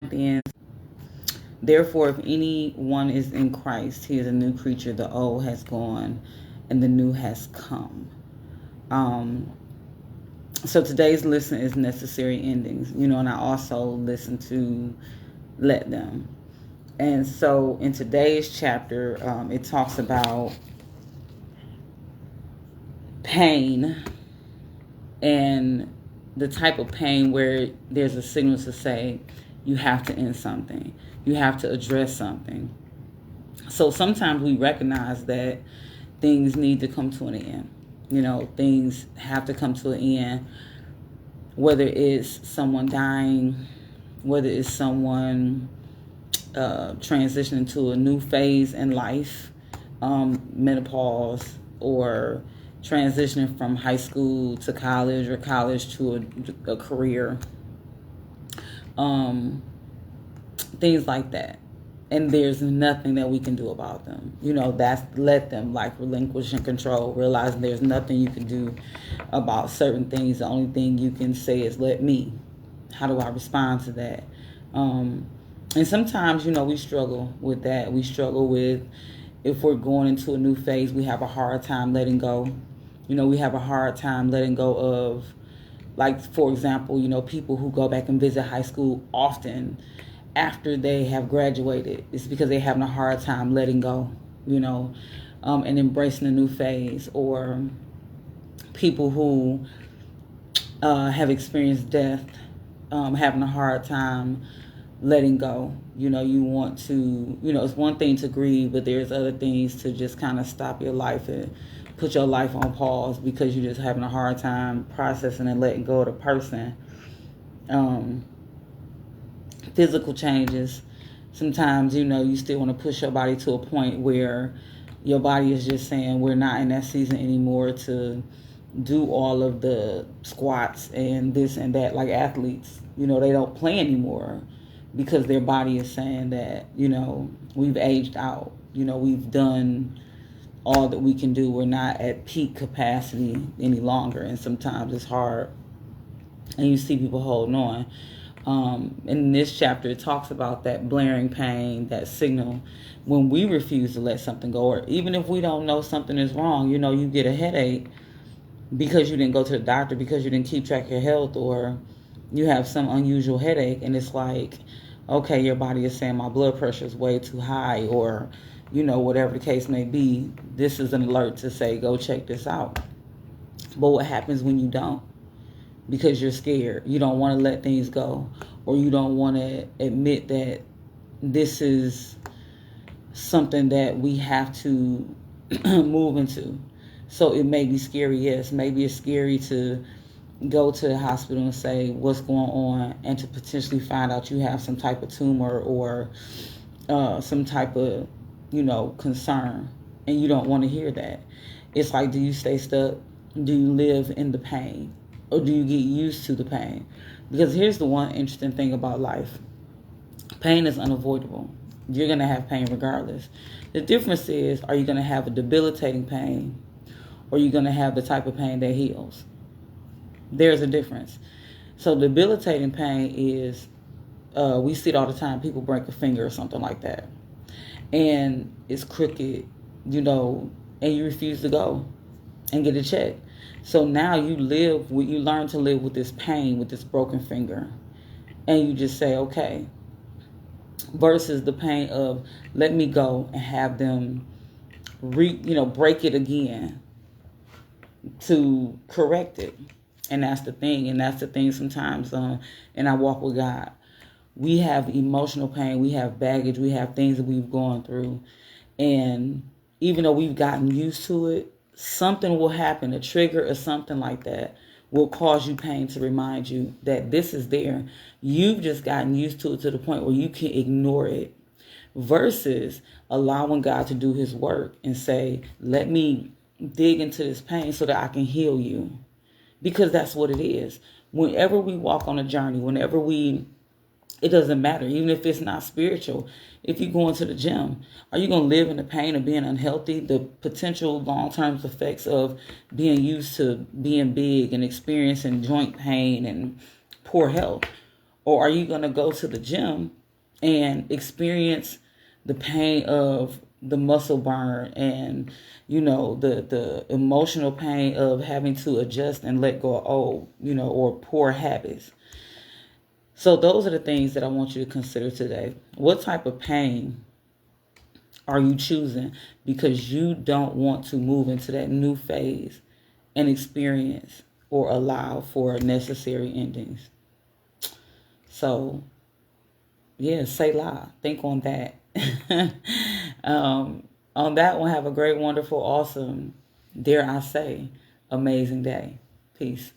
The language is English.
Corinthians. Therefore, if anyone is in Christ, he is a new creature. The old has gone and the new has come. Um, so today's listen is necessary endings, and I also listen to Let Them. And so in today's chapter, it talks about pain and the type of pain where there's a signal to say you have to end something, you have to address something. So sometimes we recognize that things need to come to an end. Things have to come to an end, whether it's someone dying, whether it's someone transitioning to a new phase in life, menopause, or transitioning from high school to college or college to a career, things like that. And there's nothing that we can do about them. That's let them, like relinquish and control, realizing there's nothing you can do about certain things. The only thing you can say is let me. How do I respond to that? And sometimes, we struggle with that. We struggle with, if we're going into a new phase, we have a hard time letting go. We have a hard time letting go of, like, for example, people who go back and visit high school often after they have graduated. It's because they're having a hard time letting go, and embracing a new phase. Or people who have experienced death, having a hard time letting go. You want to, it's one thing to grieve, but there's other things to just kind of stop your life and put your life on pause because you're just having a hard time processing and letting go of the person. Physical changes. Sometimes, you still want to push your body to a point where your body is just saying we're not in that season anymore to do all of the squats and this and that. Like athletes, they don't play anymore because their body is saying that, we've aged out. We've done all that we can do. We're not at peak capacity any longer. And sometimes it's hard. And you see people holding on. In this chapter, it talks about that blaring pain, that signal when we refuse to let something go, or even if we don't know something is wrong, you get a headache because you didn't go to the doctor, because you didn't keep track of your health, or you have some unusual headache, and it's like, okay, your body is saying my blood pressure is way too high, or, whatever the case may be. This is an alert to say, go check this out. But what happens when you don't? Because you're scared. You don't want to let things go, or you don't want to admit that this is something that we have to move into. So it may be scary, yes. Maybe it's scary to go to the hospital and say what's going on, and to potentially find out you have some type of tumor or some type of, concern, and you don't want to hear that. It's like, do you stay stuck? Do you live in the pain? Or do you get used to the pain? Because here's the one interesting thing about life. Pain is unavoidable. You're going to have pain regardless. The difference is, are you going to have a debilitating pain, or are you going to have the type of pain that heals? There's a difference. So debilitating pain is, we see it all the time. People break a finger or something like that, and it's crooked, and you refuse to go and get it checked. So now you learn to live with this pain, with this broken finger, and you just say, okay, versus the pain of let me go and have them break it again to correct it. And that's the thing sometimes in our walk with God. We have emotional pain, we have baggage, we have things that we've gone through, and even though we've gotten used to it, something will happen, a trigger or something like that will cause you pain to remind you that this is there. You've just gotten used to it to the point where you can ignore it, versus allowing God to do his work and say, let me dig into this pain so that I can heal you. Because that's what it is. Whenever we walk on a journey, it doesn't matter, even if it's not spiritual. If you go into the gym, are you going to live in the pain of being unhealthy? The potential long-term effects of being used to being big and experiencing joint pain and poor health. Or are you going to go to the gym and experience the pain of the muscle burn and, the emotional pain of having to adjust and let go of old, or poor habits? So those are the things that I want you to consider today. What type of pain are you choosing because you don't want to move into that new phase and experience or allow for necessary endings? So, yeah, say la. Think on that. On that one, have a great, wonderful, awesome, dare I say, amazing day. Peace.